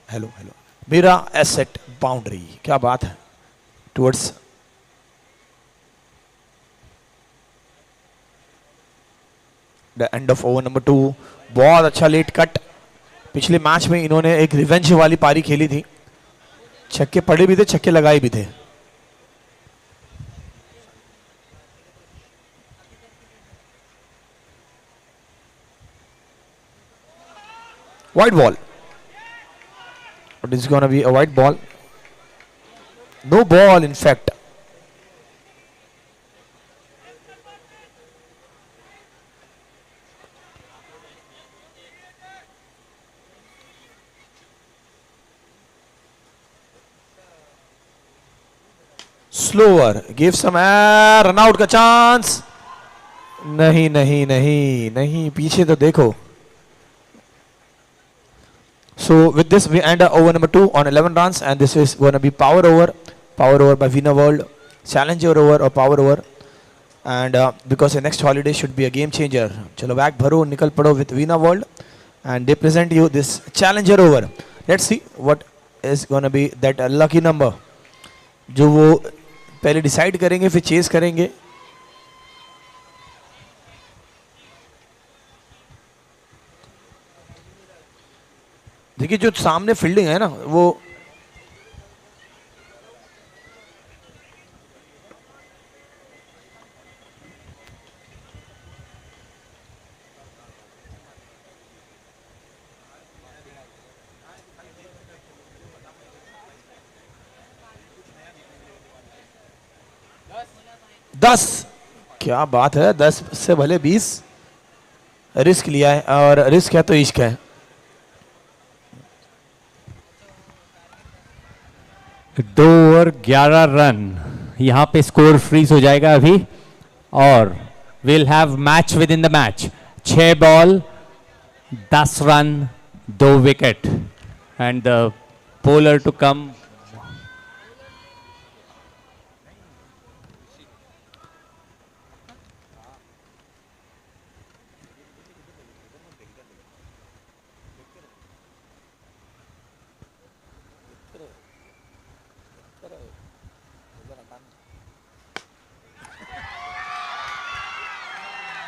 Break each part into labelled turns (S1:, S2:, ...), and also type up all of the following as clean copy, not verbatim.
S1: Hello hello, मेरा asset boundary, क्या बात है, towards the end of over number 2। बहुत अच्छा लेट कट। पिछले मैच में इन्होंने एक रिवेंज वाली पारी खेली थी, छक्के पड़े भी थे, छक्के लगाए भी थे। White ball. It is gonna be a white ball. No ball, in fact. Slower. Give some air. Run out का चांस। नहीं नहीं नहीं नहीं, पीछे तो देखो। So with this we end over number 2 on 11 runs, and this is going to be power over by Vina World, challenger over or power over, and because the next holiday should be a game changer. Chalo back bharo, nikal pado with Vina World, and they present you this challenger over. Let's see what is going to be that lucky number जो वो पहले decide करेंगे फिर chess करेंगे। देखिए जो सामने fielding है ना, वो दस, क्या बात है, 10 से भले 20 रिस्क लिया है, और रिस्क है तो इश्क है।
S2: 2 ओवर 11 रन, यहाँ पे स्कोर फ्रीज हो जाएगा अभी, और will have match with in the match. 6 ball 10 run 2 wicket, and the bowler to come.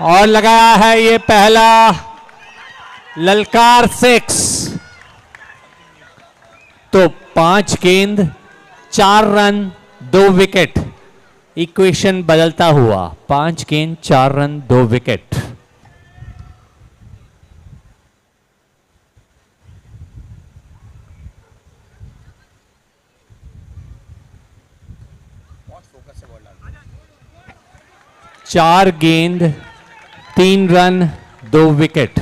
S2: और लगाया है ये पहला ललकार 6। तो 5 गेंद 4 रन 2 विकेट, इक्वेशन बदलता हुआ 5 गेंद 4 रन 2 विकेट। चार गेंद 3 रन 2 विकेट।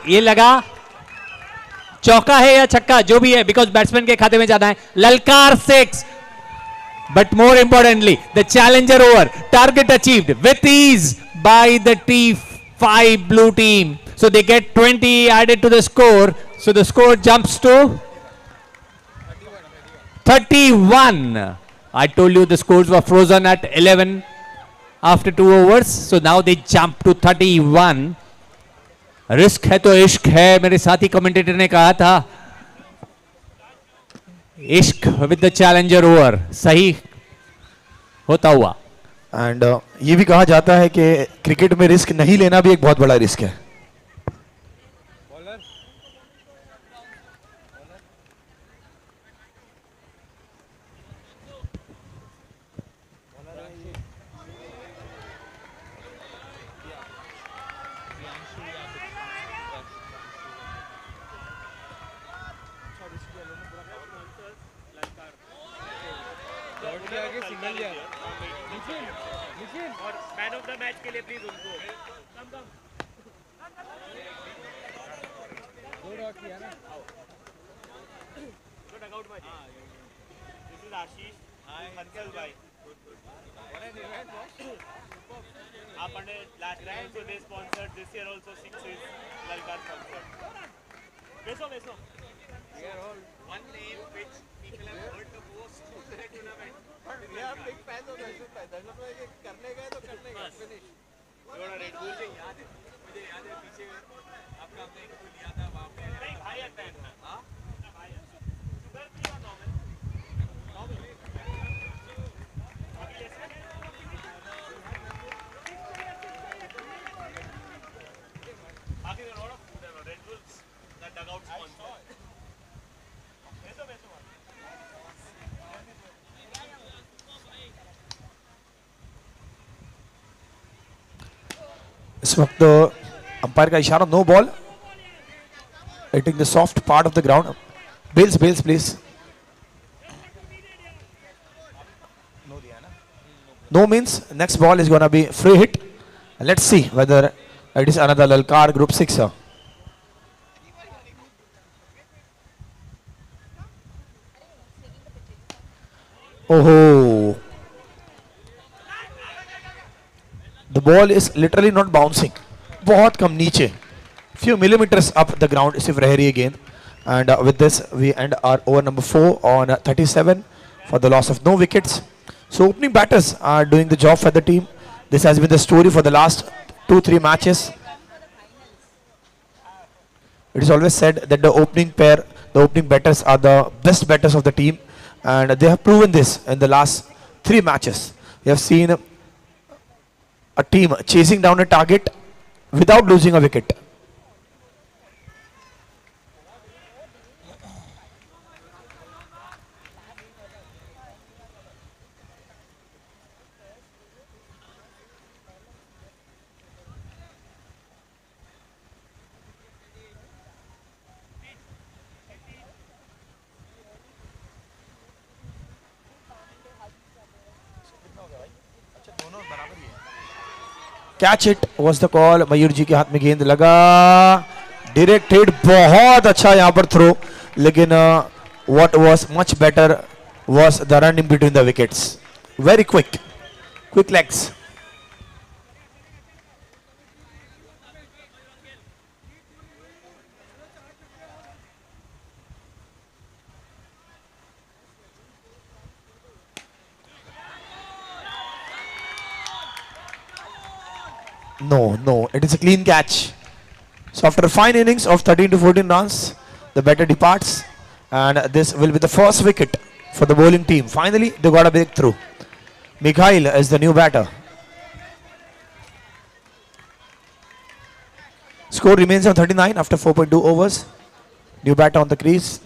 S2: ये लगा, चौका है या छक्का जो भी है, बिकॉज बैट्समैन के खाते में जाना है। ललकार 6, but more importantly the challenger over, target achieved with ease by the T5 blue team, so they get 20 added to the score, so the score jumps to 31. I told you the scores were frozen at 11 after 2 overs, so now they jump to 31. Risk है तो इश्क है, मेरे साथी commentator ने कहा था। इश्क विद द चैलेंजर ओवर सही होता हुआ।
S1: एंड ये भी कहा जाता है कि क्रिकेट में रिस्क नहीं लेना भी एक बहुत बड़ा रिस्क है।
S3: मैन ऑफ द मैच के लिए प्लीज उनको कम कम किया ना तो डगआउट भाई दिस इज आशीष हंसल भाई आप under last time so they sponsored this year also 6 is ललकार स्पॉन्सर्ड बेसो we are all one name which people have heard the most in the tournament. We are big fans of Darshit bhai. Darshit bhai के करने गए तो करने गए finish. थोड़ा red bull से याद है, मुझे याद है पीछे आपका हमने एक तो लिया था वहाँ पे। नहीं भाई आता है ना। हाँ भाई शुगर फ्री और नॉर्मल बाकी there are a lot of Red Bulls that dugout sponsor.
S1: इस वक्त अंपायर का इशारा, no ball, hitting the soft part of the ground. Bells bells please. No means next ball is gonna be free hit. Let's see whether it is another ललकार group 6। ओहो, the ball is literally not bouncing, बहुत कम नीचे, few millimeters up the ground, सिर्फ रह रही है गेंद। and with this we end our over number 4 on 37 for the loss of no wickets. So opening batters are doing the job for the team. This has been the story for the last 2-3 matches. It is always said that the opening pair, the opening batters are the best batters of the team, and they have proven this in the last 3 matches. We have seen a team chasing down a target without losing a wicket. Catch it was the call. Mayur ji के हाथ में गेंद लगा, direct hit, बहुत अच्छा यहां पर throw, लेकिन what was much better was the run in between the wickets. Very quick legs. No, it is a clean catch. So after a fine innings of 13 to 14 runs, the batter departs, and this will be the first wicket for the bowling team. Finally, they got a breakthrough. Mikhail is the new batter. Score remains on 39 after 4.2 overs. New batter on the crease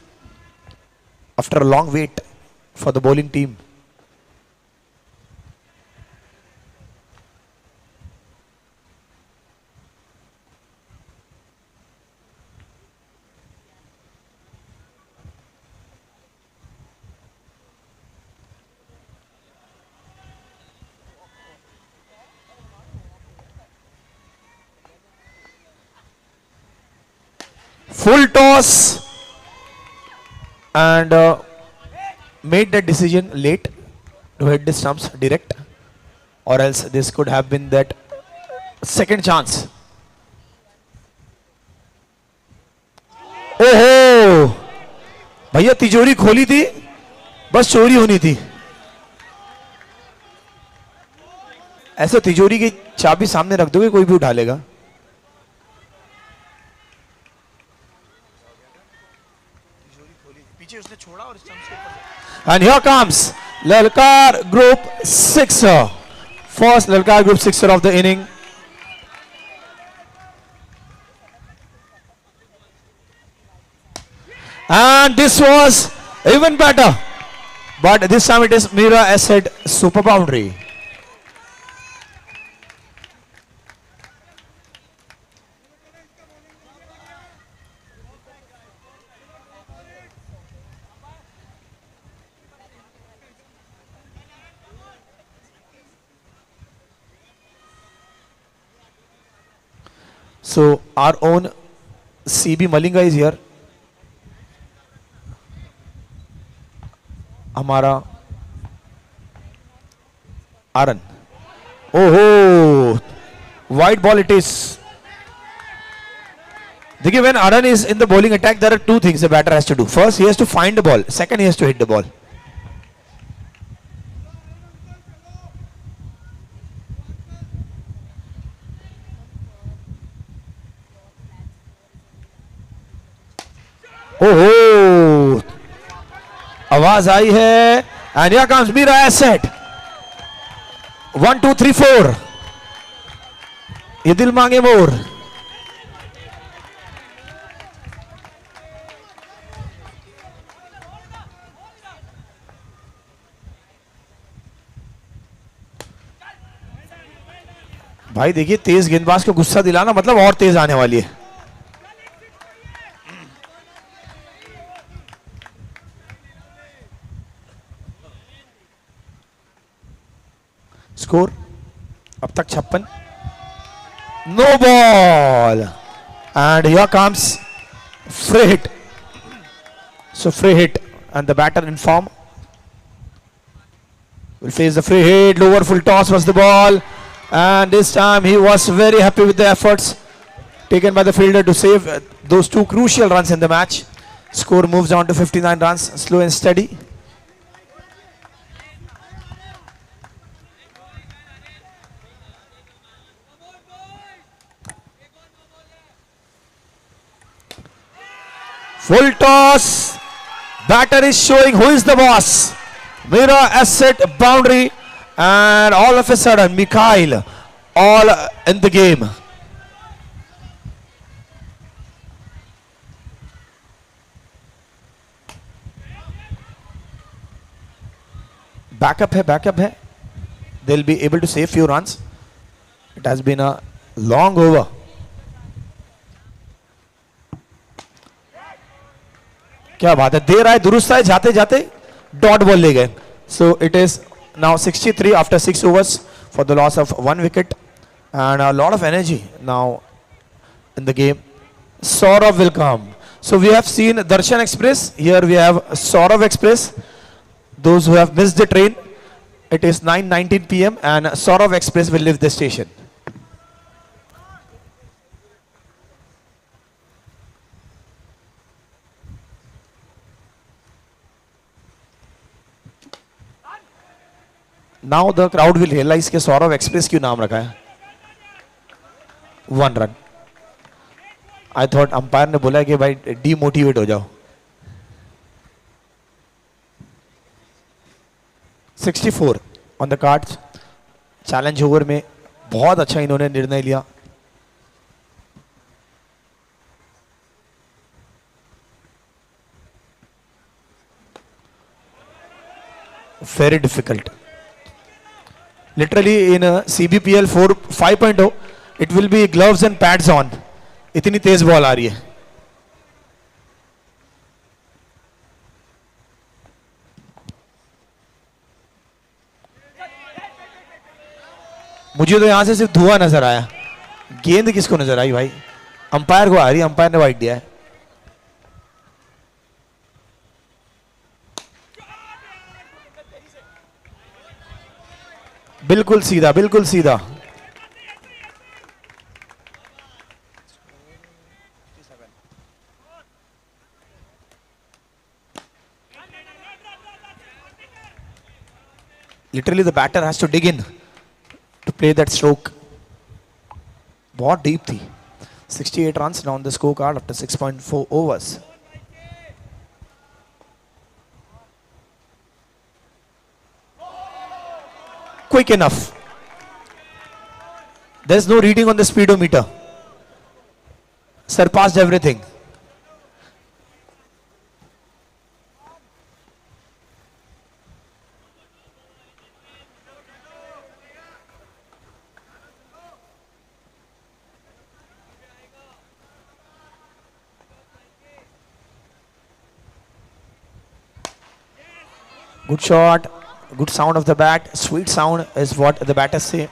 S1: after a long wait for the bowling team. Full toss and made that decision late to hit the stumps direct, or else this could have been that second chance. ओहो भैया तिजोरी खोली थी, बस चोरी होनी थी. ऐसे तिजोरी की चाबी सामने रख दोगे कोई भी उठा लेगा. And here comes Lalkar Group sixer. First Lalkar Group sixer of the inning. And this was even better. But this time it is Mira Asset super boundary. So our own CB Malinga is here. हमारा Aran. Oh, wide ball it is. देखिए when Aran is in the bowling attack, there are two things the batter has to do. First, he has to find the ball. Second, he has to hit the ball. ओहो आवाज आई है and here comes Mirae Asset 1 2 3 4 ये दिल मांगे मोर. भाई देखिए तेज गेंदबाज को गुस्सा दिलाना मतलब और तेज आने वाली है. Score अब तक 56. No ball and here comes free hit. So free hit and the batter in form will face the free hit. Lower full toss was the ball and this time he was very happy with the efforts taken by the fielder to save those two crucial runs in the match. Score moves on to 59 runs, slow and steady. Full toss. Batter is showing who is the boss. Mira Asset boundary and all of a sudden Mikhail all in the game. Backup hai. They'll be able to save few runs. It has been a long over. क्या बात है, दे रहा है, दुरुस्त है, जाते जाते dot ball ले गए. So it is now 63 after 6 overs for the loss of 1 wicket and a lot of energy now in the game. Saurav will come. So we have seen Darshan Express, here we have Saurav Express. Those who have missed the train, it is 9:19 PM and Saurav Express will leave the station. Now the crowd will realize कि Saurabh express क्यों नाम रखा है. 1 run. I thought umpire ने बोला कि भाई demotivate हो जाओ. 64 on the cards. Challenge over में बहुत अच्छा इन्होंने निर्णय लिया. very difficult. Literally in a CBPL 4 5.0 it will be gloves and pads on. इतनी तेज बॉल आ रही है. मुझे तो यहां से सिर्फ धुआं नजर आया. गेंद किसको नजर आई भाई? अंपायर को आ रही है. अंपायर ने वाइड दिया है. बिल्कुल सीधा, बिल्कुल सीधा. Literally the batter has to dig in to play that stroke. बहुत deep थी. 68 runs now on the scorecard after 6.4 overs. Quick enough. There's no reading on the speedometer. Surpassed everything. Good shot, good sound of the bat, sweet sound is what the batters say.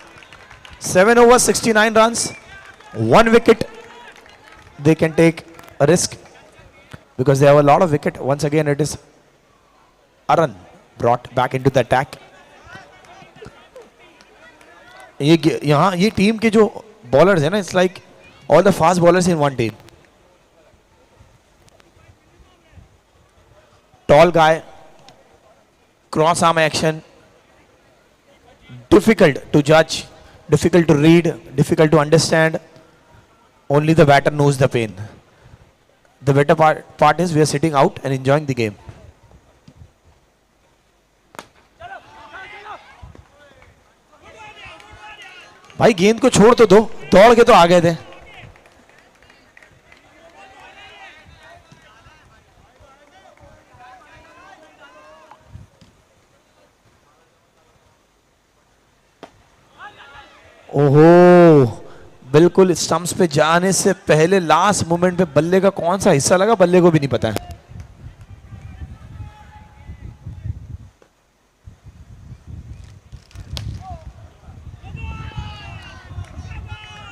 S1: 7 overs, 69 runs, 1 wicket. They can take a risk because they have a lot of wicket. Once again it is Arun brought back into the attack. यहाँ ये team के जो bowlers है ना, it's like all the fast bowlers in one team. Tall guy, cross arm action, difficult to judge, difficult to read, difficult to understand. Only the batter knows the pain. The better part is we are sitting out and enjoying the game. भाई गेंद को छोड़ तो दो, दौड़ के तो आ गए थे. ओहो, बिल्कुल स्टंप्स पे जाने से पहले लास्ट मोमेंट पे बल्ले का कौन सा हिस्सा लगा बल्ले को भी नहीं पता है.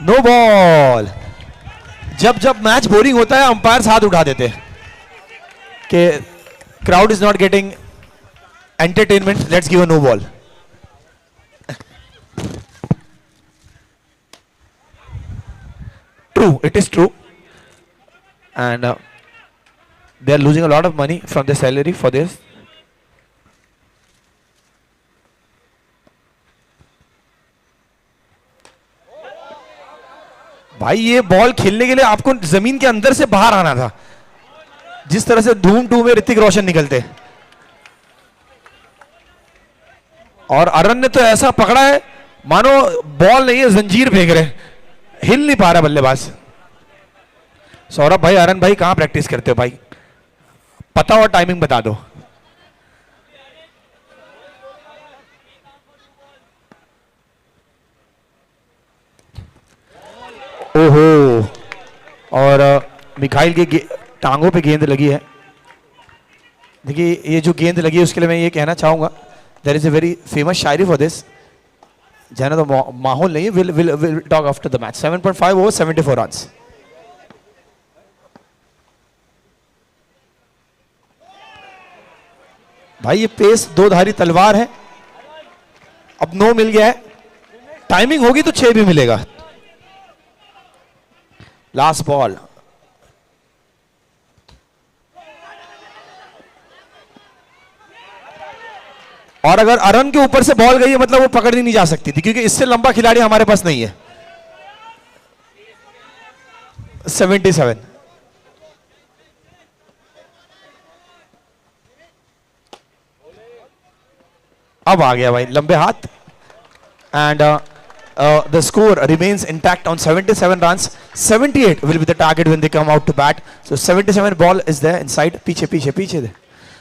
S1: No ball. जब जब मैच बोरिंग होता है अंपायर हाथ उठा देते हैं कि crowd is not getting entertainment, let's give a no ball. True, it is true, and they are losing a lot of money from their salary for this. भाई ये बॉल खेलने के लिए आपको जमीन के अंदर से बाहर आना था, जिस तरह से धूम 2 में ऋतिक रोशन निकलते. और अरन ने तो ऐसा पकड़ा है मानो बॉल नहीं है, जंजीर फेंक रहे, हिल नहीं पा रहा बल्लेबाज. सौरभ भाई, अरन भाई कहां प्रैक्टिस करते हो भाई? पता और टाइमिंग बता दो. ओहो, और मिखाइल के टांगों पे गेंद लगी है. देखिए ये जो गेंद लगी है उसके लिए मैं ये कहना चाहूंगा, there is a very famous शायरी फॉर दिस. जाना तो माहौल नहीं है. Will talk after the match. 7.5 over, 74 runs. भाई ये पेस दो धारी तलवार है. अब 9 मिल गया है, टाइमिंग होगी तो 6 भी मिलेगा. Last ball. और अगर अरन के ऊपर से बॉल गई है मतलब वो पकड़ नहीं जा सकती थी, क्योंकि इससे लंबा खिलाड़ी हमारे पास नहीं है. 77. अब आ गया भाई लंबे हाथ. And the score remains intact on 77 runs. 78 will be the target when they come out to bat. So 77 ball is there inside. पीछे पीछे पीछे दे.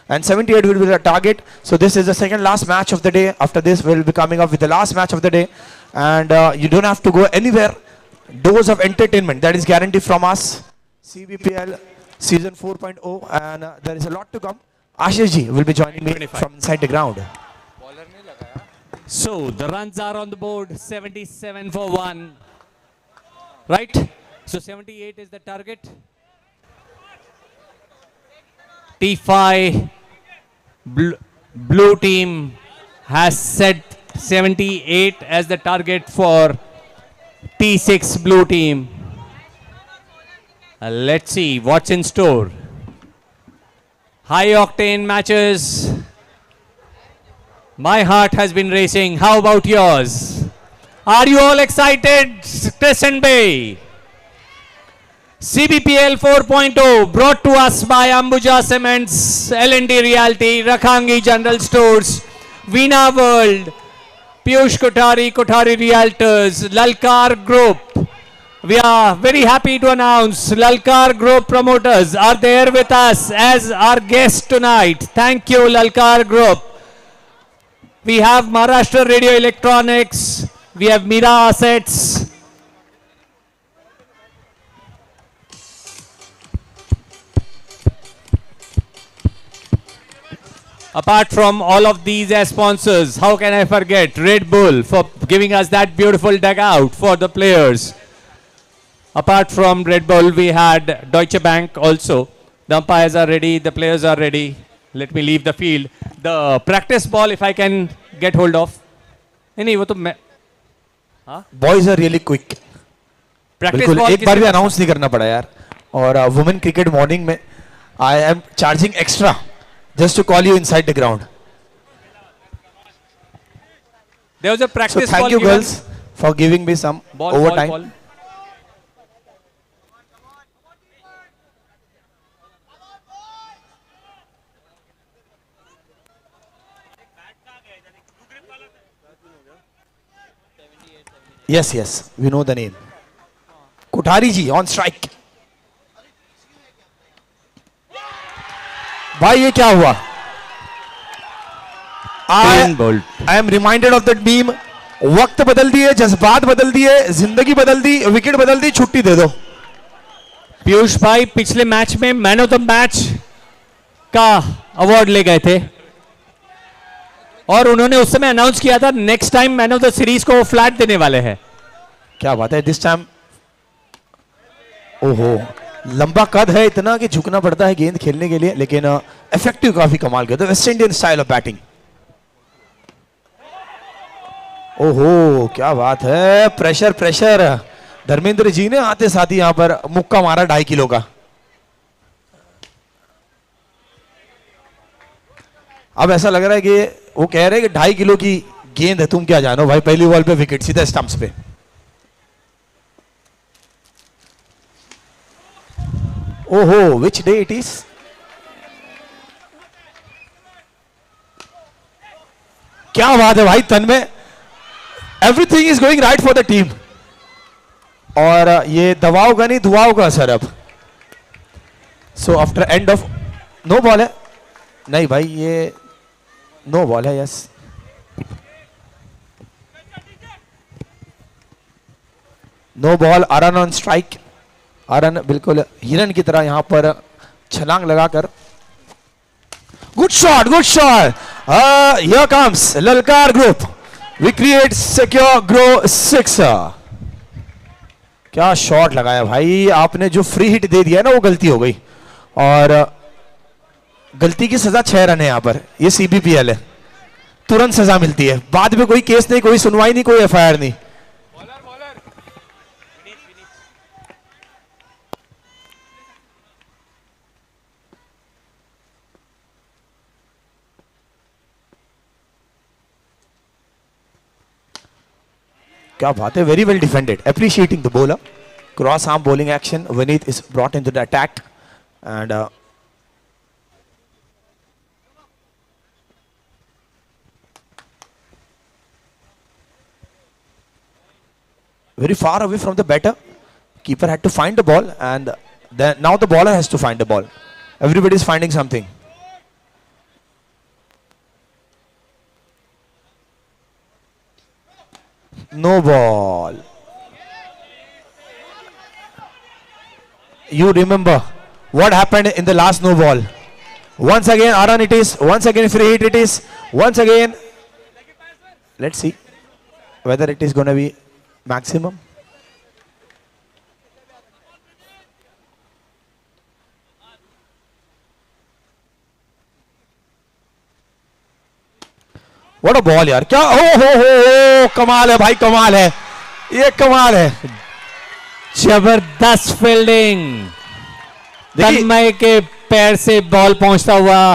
S1: and 78 will be the target. So this is the second last match of the day. After this, we'll be coming up with the last match of the day, and you don't have to go anywhere. Dose of entertainment that is guaranteed from us. CBPL season 4.0, and there is a lot to come. Ashish ji will be joining me
S2: 25.
S1: from inside the ground.
S2: So the runs are on the board, 77 for 1. Right? So 78 is the target. T5 blue team has set 78 as the target for T6 blue team. Let's see what's in store. High octane matches. My heart has been racing. How about yours? Are you all excited? Crescent Bay. CBPL 4.0 brought to us by Ambuja Cements, L&T Realty, Rakhangi General Stores, Veena World, Piyush Kothari, Kothari Realtors, Lalkar Group. We are very happy to announce Lalkar Group promoters are there with us as our guests tonight. Thank you, Lalkar Group. We have Maharashtra Radio Electronics. We have Mira Assets. Apart from all of these as sponsors, how can I forget Red Bull for giving us that beautiful dugout for the players. Apart from Red Bull, we had Deutsche Bank also. The umpires are ready, the players are ready. Let me leave the field. The practice ball, if I can get hold of. नहीं वो तो मैं
S1: Boys are really quick.
S2: practice
S1: बिल्कुल
S2: ball
S1: एक बार भी announce नहीं करना पड़ा यार. और वुमेन क्रिकेट मॉर्निंग में I am charging extra just to call you inside the ground.
S2: there was a
S1: So
S2: practice
S1: thank
S2: ball
S1: you
S2: given.
S1: girls for giving me some
S2: Ball,
S1: overtime.
S2: ball.
S1: Yes, yes, we know the name. Kothari ji on strike. भाई ये क्या हुआ?
S2: Clean bowled.
S1: I am reminded of that meme. वक्त बदल दिए, जज्बात बदल दिए, जिंदगी बदल दी, विकेट बदल दी, छुट्टी दे दो.
S2: पीयूष भाई पिछले मैच में मैन ऑफ द मैच का अवार्ड ले गए थे और उन्होंने उस समय अनाउंस किया था next time man of the series को वो फ्लैट देने वाले हैं.
S1: क्या बात है दिस टाइम. ओहो लंबा कद है इतना कि झुकना पड़ता है गेंद खेलने के लिए, लेकिन इफेक्टिव काफी कमाल के. West Indian style of batting. ओहो क्या बात है. Pressure pressure. धर्मेंद्र जी ने आते साथ ही यहां पर मुक्का मारा 2.5 किलो का. अब ऐसा लग रहा है कि वो कह रहे हैं कि 2.5 किलो की गेंद है, तुम क्या जानो भाई. पहली बॉल पे विकेट सीधा स्टंप्स पे. ओहो विच डे इट इज. क्या बात है भाई Tanmay. Everything is going right for the team. और ये दवाओं का नहीं दुआओं का असर अब. So after end of no ball है. नहीं भाई ये नो बॉल है. Yes no ball. Aran on strike. Aran बिल्कुल हिरन की तरह यहां पर छलांग लगाकर. Good shot good shot. Here comes Lalkar group. We create secure grow 6. क्या शॉट लगाया भाई आपने. जो फ्री हिट दे दिया ना वो गलती हो गई और गलती की सजा 6 रन है यहां पर. ये सीबीपीएल है, तुरंत सजा मिलती है. बाद में कोई केस नहीं, कोई सुनवाई नहीं, कोई एफआईआर नहीं. क्या बात है. Very well defended. Appreciating the bowler. Cross arm bowling action. Vineet is brought into the attack and very far away from the batter. Keeper had to find the ball and then now the bowler has to find the ball. Everybody is finding something. No ball. You remember what happened in the last no ball. Once again, Aran it is. Once again, free hit it is. Once again. Let's see whether it is going to be maximum. What a ball यार, क्या हो कमाल है भाई, कमाल है, ये कमाल है.
S2: जबरदस्त फील्डिंग. तन्मय के पैर से बॉल पहुंचता हुआ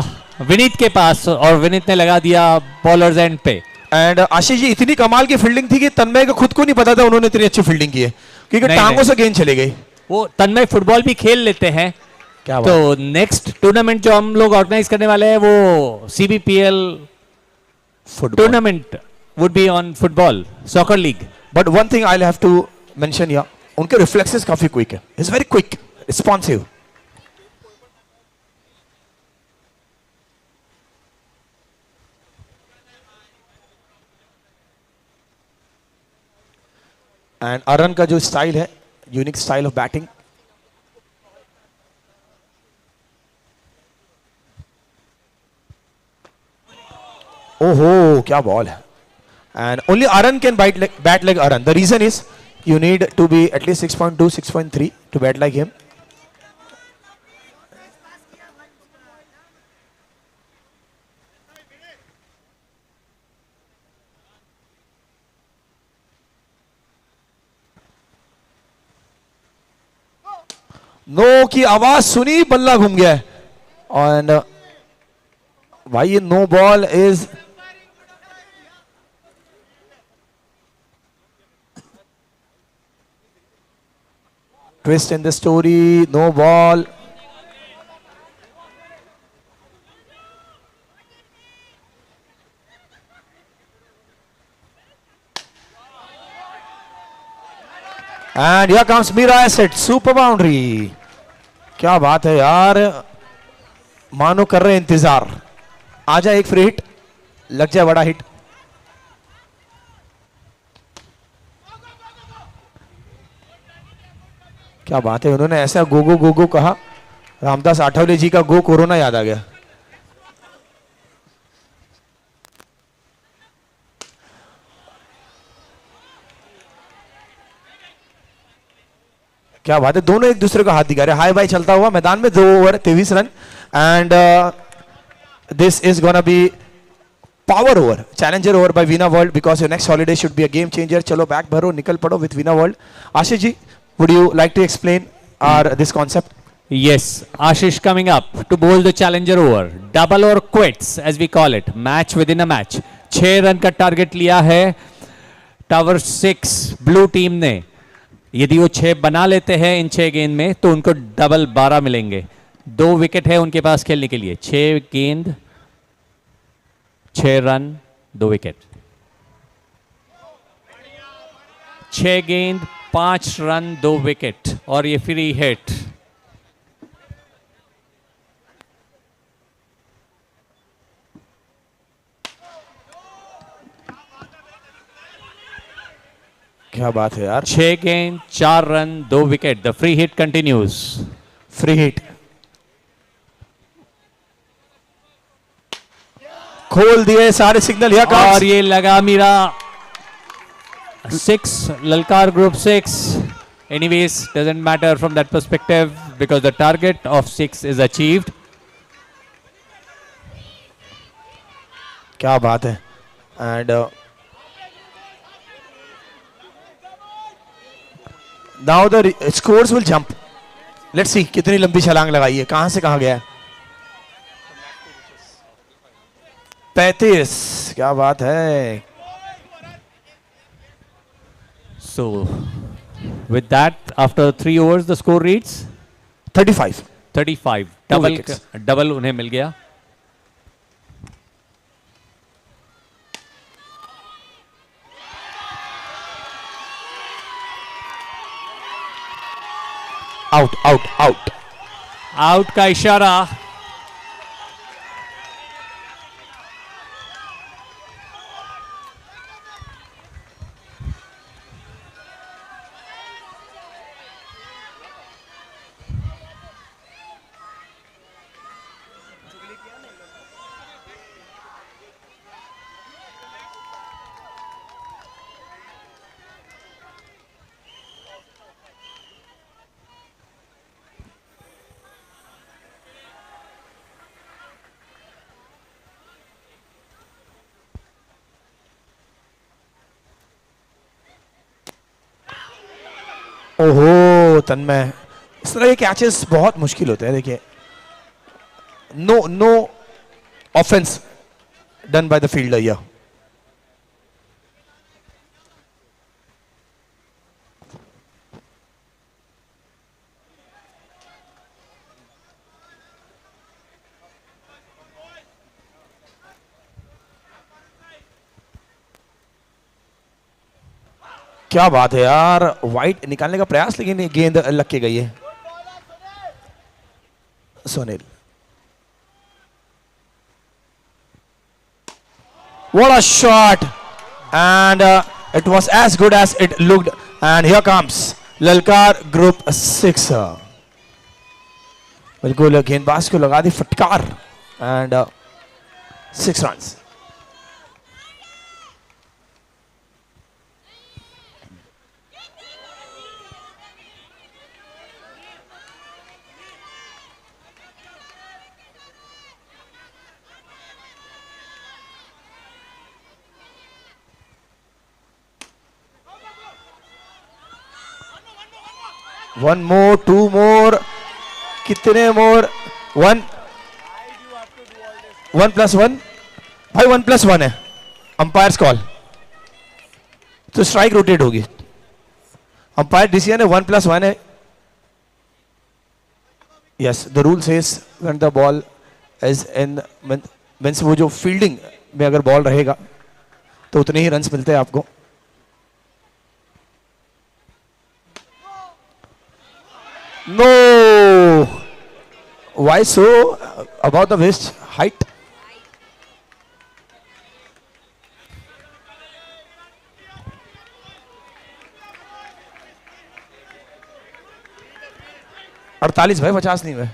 S2: विनीत के पास और विनीत ने लगा दिया बॉलर्स एंड पे.
S1: एंड आशीष जी, इतनी कमाल की फील्डिंग थी कि तन्मय को खुद को नहीं पता था उन्होंने इतनी अच्छी फील्डिंग की है, क्योंकि
S2: नहीं,
S1: टांगों
S2: नहीं.
S1: से गेंद चले गई.
S2: वो तन्मय फुटबॉल भी खेल लेते हैं.
S1: क्या
S2: तो नेक्स्ट टूर्नामेंट जो हम लोग ऑर्गेनाइज करने वाले हैं वो CBPL tournament would be on football soccer league.
S1: But one thing I have to mention here, उनके रिफ्लेक्सेस काफी क्विक है. It's very quick, responsive. And Aran का जो स्टाइल है, यूनिक स्टाइल ऑफ बैटिंग. ओहो क्या बॉल है. And only Aaron can bat like Aaron. The reason is you need to be at least 6.2 6.3 to bat like him. No की आवाज सुनी, बल्ला घूम गया है. एंड भाई ये no ball is twist in the story. No ball. And here comes Mira Asset. Super boundary. क्या बात है यार, मानो कर रहे इंतजार. आजा एक फ्री हिट, लग जाए बड़ा हिट. क्या बात है, उन्होंने ऐसा गो गो गो गो कहा, रामदास आठवले जी का गो कोरोना याद आ गया. क्या बात है, दोनों एक दूसरे को हाथ दिखा रहे. हाई बाई चलता हुआ मैदान में. 2 ओवर 23 रन. And this is gonna be power over, challenger over by Veena World, because your next holiday should be a game changer. चलो बैग भरो, निकल पड़ो with Veena World. Ashish ji, would you like to explain this concept?
S2: Yes, Ashish coming up to bowl the challenger over. Double or quits as we call it. Match within a match. 6 run का target लिया है tower 6 blue team ने. यदि वो 6 बना लेते हैं इन 6 गेंद में तो उनको डबल 12 मिलेंगे. 2 विकेट है उनके पास खेलने के लिए. 6 गेंद 6 रन 2 विकेट. 6 गेंद 5 रन 2 विकेट और ये फ्री हिट.
S1: क्या बात है यार.
S2: 6 गेंद 4 run 2 wicket. The free hit continues.
S1: Free hit खोल दिए सारे सिग्नल.
S2: और ये लगा मीरा 6 ललकार group 6. Anyways, doesn't matter from that perspective because the target of 6 is achieved.
S1: क्या बात है. And now the scores will jump. Let's see कितनी लंबी छलांग लगाई है, कहां से कहां गया है. 35. क्या बात है.
S2: So, with that, after 3 overs, the score reads
S1: 35.
S2: 35.
S1: Two wickets.
S2: Double उन्हें मिल गया.
S1: Out out out.
S2: आउट का इशारा.
S1: ओहो तन्मय, इस तरह के कैचेस बहुत मुश्किल होते हैं. देखिए, no offence done by the fielder here. क्या बात है यार, वाइट निकालने का प्रयास लेकिन ये गेंद लग के गई है. Sunil, what a shot, and it was as good as it looked, and here comes Lalkar Group 6. बिल्कुल गेंदबाज को लगा दी फटकार, and 6 runs. One more, two more, कितने more? 1 +1 भाई, 1+1 है. अंपायर्स कॉल तो स्ट्राइक रोटेट होगी. अंपायर डिसीजन है 1+1 है. Yes, the rule says when the ball is in, means वो जो फील्डिंग में अगर बॉल रहेगा तो उतने ही रन्स मिलते हैं आपको. No! Why so? About the waist height? अड़तालीस भाई, 50 नहीं हुए.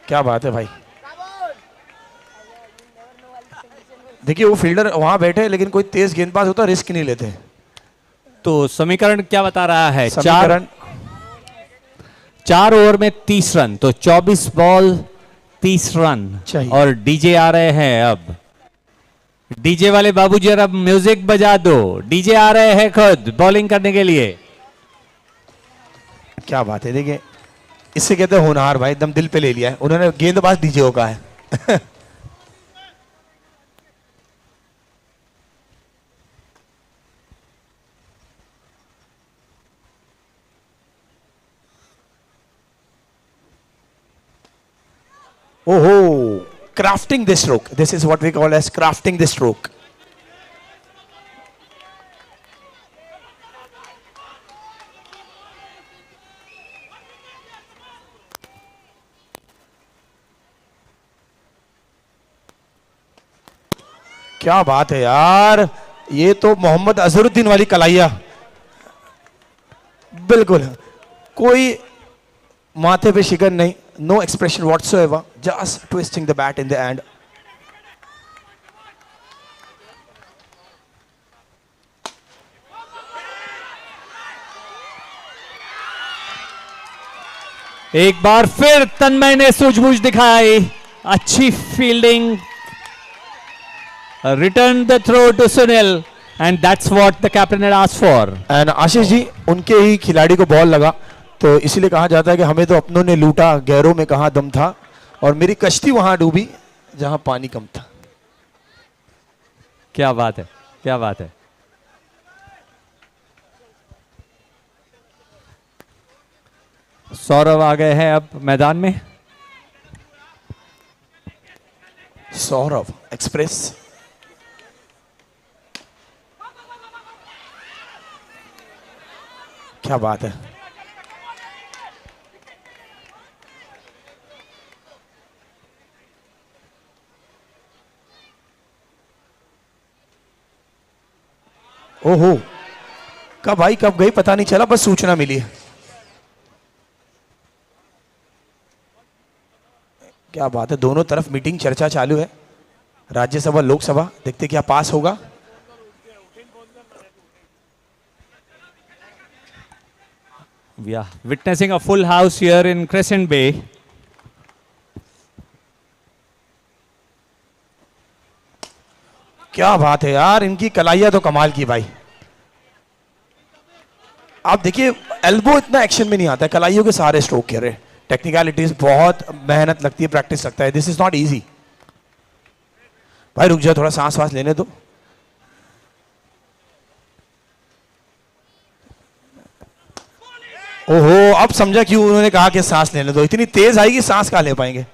S1: क्या बात है भाई. देखिए, वो फील्डर वहां बैठे लेकिन कोई तेज गेंदबाज होता रिस्क नहीं लेते.
S2: तो समीकरण क्या बता रहा है?
S1: समीकरण
S2: 4 ओवर में 30 रन, तो 24 बॉल 30 रन
S1: चाहिए.
S2: और डीजे आ रहे हैं. अब डीजे वाले बाबू जी अब म्यूजिक बजा दो. डीजे आ रहे हैं खुद बॉलिंग करने के लिए.
S1: क्या बात है. देखिए, इससे कहते हैं होनहार भाई, एकदम दिल पे ले लिया है उन्होंने. गेंदबाज डीजे हो का है. Oh, crafting the stroke. This is what we call as crafting the stroke. क्या बात है यार, ये तो मोहम्मद अजहरुद्दीन वाली कलाइया. बिल्कुल कोई माथे पे शिकन नहीं. No expression whatsoever, just twisting the bat in the end.
S2: एक बार फिर तन्मय ने सूझबूझ दिखाई. अच्छी fielding. Return the throw to Sunil, and that's what the captain had asked for.
S1: And Ashish ji, उनके ही खिलाड़ी को बॉल लगा तो इसीलिए कहा जाता है कि हमें तो अपनों ने लूटा, गैरों में कहां दम था, और मेरी कश्ती वहां डूबी जहां पानी कम था.
S2: क्या बात है, क्या बात है. सौरभ आ गए हैं अब मैदान में.
S1: सौरभ एक्सप्रेस. क्या बात है. ओहो, कब आई कब गई पता नहीं चला, बस सूचना मिली है. क्या बात है. दोनों तरफ मीटिंग चर्चा चालू है. राज्यसभा लोकसभा, देखते क्या पास होगा.
S2: We are witnessing a full house here in Crescent Bay.
S1: क्या बात है यार, इनकी कलाइयां तो कमाल की भाई। आप देखिए एल्बो इतना एक्शन में नहीं आता है, कलाइयों के सारे स्ट्रोक खेल रहे। टेक्निकलिटीज, बहुत मेहनत लगती है, प्रैक्टिस लगता है। This is not easy. भाई रुक जाओ, थोड़ा सांस वास लेने दो। ओहो, अब समझा क्यों उन्होंने कहा कि सांस लेने दो। इतनी तेज आएगी, सांस कहां ले पाएंगे।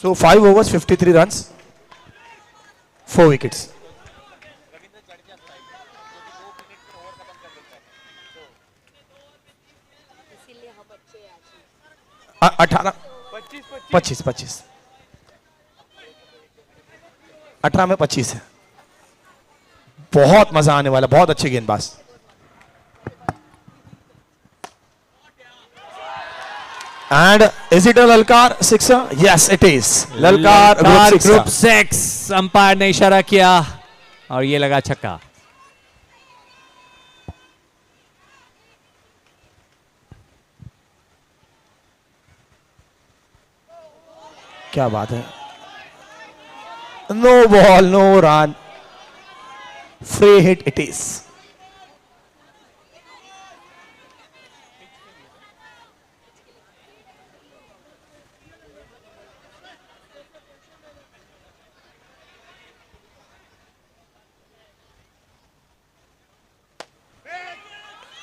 S1: So 5 overs, 53 runs, 4 wickets. 18, 25, 18 में 25 है। बहुत मजा आने वाला, बहुत अच्छे गेंदबाज। And is it a Lalkar sixer? Yes, it is. Lalkar
S2: group 6। Umpire ने इशारा किया और ये लगा छक्का।
S1: क्या बात है। No ball, no run. Free hit it is.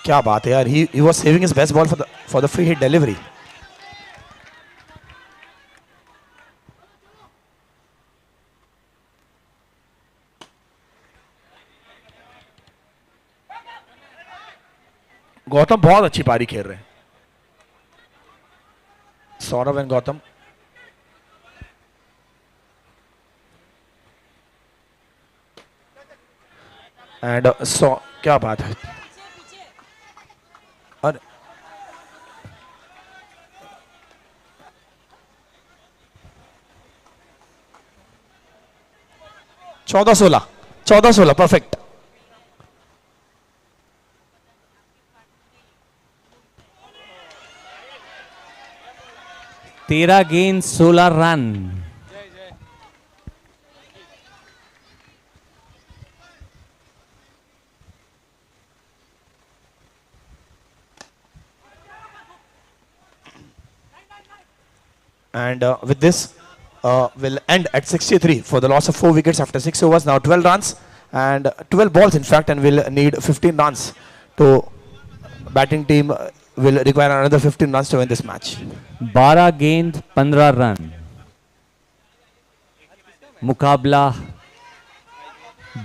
S1: क्या बात है यार, he was saving his best ball for the free hit delivery. Gautam बहुत अच्छी पारी खेल रहे हैं, सौरभ एंड गौतम। एंड क्या बात है। और 14-16 परफेक्ट।
S2: तेरह गेंद 16 run.
S1: And with this, will end at 63 for the loss of 4 wickets after 6 overs. Now 12 runs and 12 balls in fact, and will need 15 runs. To batting team will require another 15 runs to win this match.
S2: 12 गेंद 15 run. मुकाबला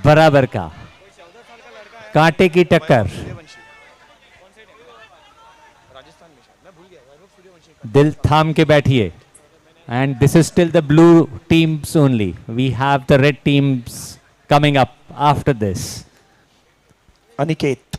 S2: बराबर का, कांटे की टक्कर। दिल थाम के बैठिए। And this is still the blue teams only. We have the red teams coming up after this.
S1: Aniket.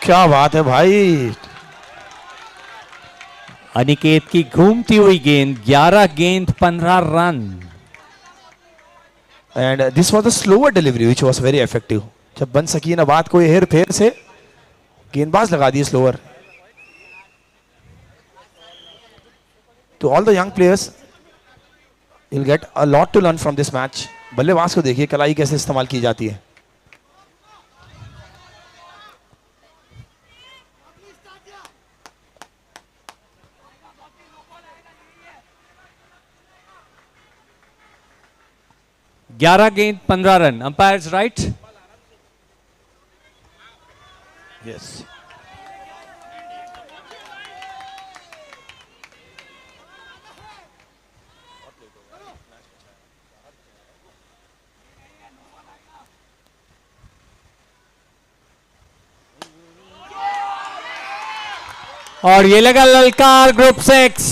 S1: क्या बात है भाई।
S2: अनिकेत की घूमती हुई गेंद, 11 गेंद 15 run.
S1: And this was the slower delivery which was very effective. जब बन सकी ना बात, कोई हेर फेर से गेंदबाज लगा दिए स्लोअर। तो all the young players will get a lot to learn from this match. बल्लेबाज को देखिए कलाई कैसे इस्तेमाल की जाती है।
S2: ग्यारह गेंद 15 रन। Umpires right.
S1: यस।
S2: और ये लगा ललकार ग्रुप 6।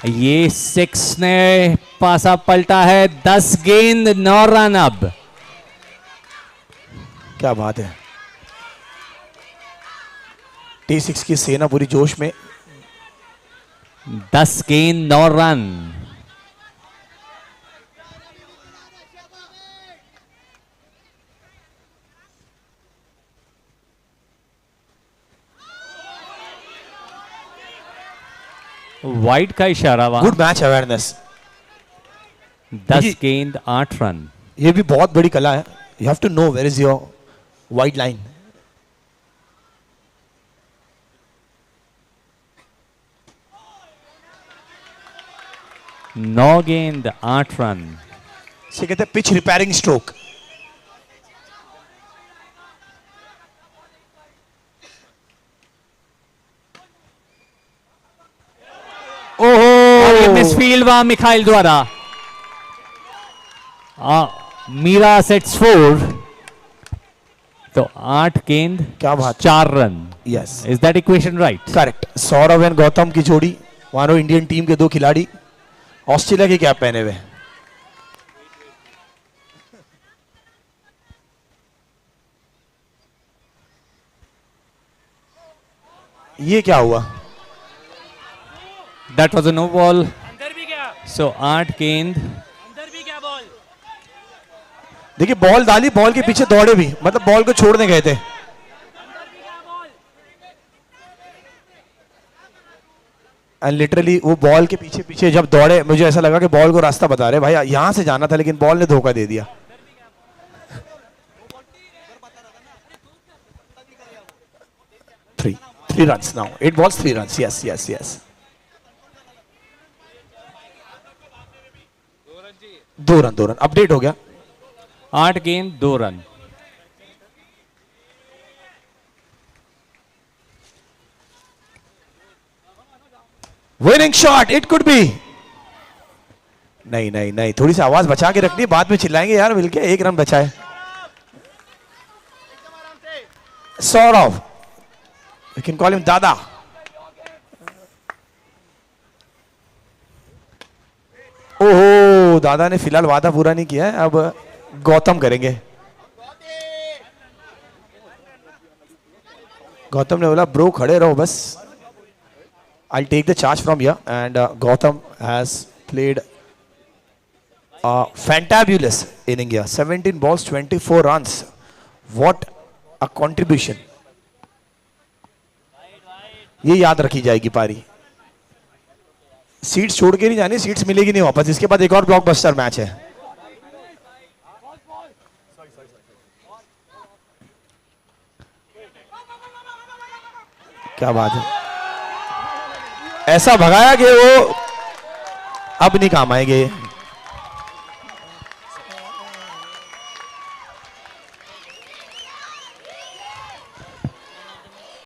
S2: ये 6 ने पासा पलटा है। 10 गेंद 9 रन। अब
S1: क्या बात है। T6 की सेना पूरी जोश में.
S2: 10 गेंद 9 रन. वाइड का इशारा वहां.
S1: Good match awareness.
S2: 10 गेंद 8 रन.
S1: ये भी बहुत बड़ी कला है. You have to know where is your wide line.
S2: नौ गेंद 8 रन.
S1: इसे कहते हैं पिच रिपेयरिंग स्ट्रोक.
S2: ओहो, मिसफील्ड वहां मिखाइल द्वारा. मीरा सेट्स 4. तो 8 गेंद
S1: क्या बात.
S2: 4 run.
S1: Yes,
S2: is that equation right?
S1: Correct. Saurav and Gautam की जोड़ी. मानो इंडियन टीम के दो खिलाड़ी ऑस्ट्रेलिया की कैप पहने हुए. ये क्या हुआ?
S2: That was a no ball.
S3: अंदर भी गया.
S2: सो 8 गेंद.
S3: अंदर भी गया बॉल.
S1: देखिए बॉल डाली, बॉल के पीछे दौड़े भी, मतलब बॉल को छोड़ने गए थे. एंड लिटरली वो बॉल के पीछे पीछे जब दौड़े, मुझे ऐसा लगा कि बॉल को रास्ता बता रहे भाई यहां से जाना था, लेकिन बॉल ने धोखा दे दिया. Three runs now. 8 balls 3 runs. Yes yes yes. 2 run. Update हो गया.
S2: 8 गेंद 2 run.
S1: Winning shot. It could be. नहीं, थोड़ी सी आवाज बचा के रखनी, बाद में चिल्लाएंगे यार मिलके. 1 रन बचा है. Saurav, you can call him दादा. ओहो, दादा ने फिलहाल वादा पूरा नहीं किया है, अब गौतम करेंगे. गौतम ने बोला ब्रो खड़े रहो बस. I'll take the charge from here, and Gautam has played fantabulous inning here. 17 balls, 24 runs. What a contribution. ये याद रखी जाएगी पारी. सीट्स छोड़ के नहीं जानी, सीट्स मिलेगी नहीं वापस. इसके बाद एक और ब्लॉकबस्टर मैच है. क्या बात है. ऐसा भगाया कि वो अब नहीं काम आएंगे.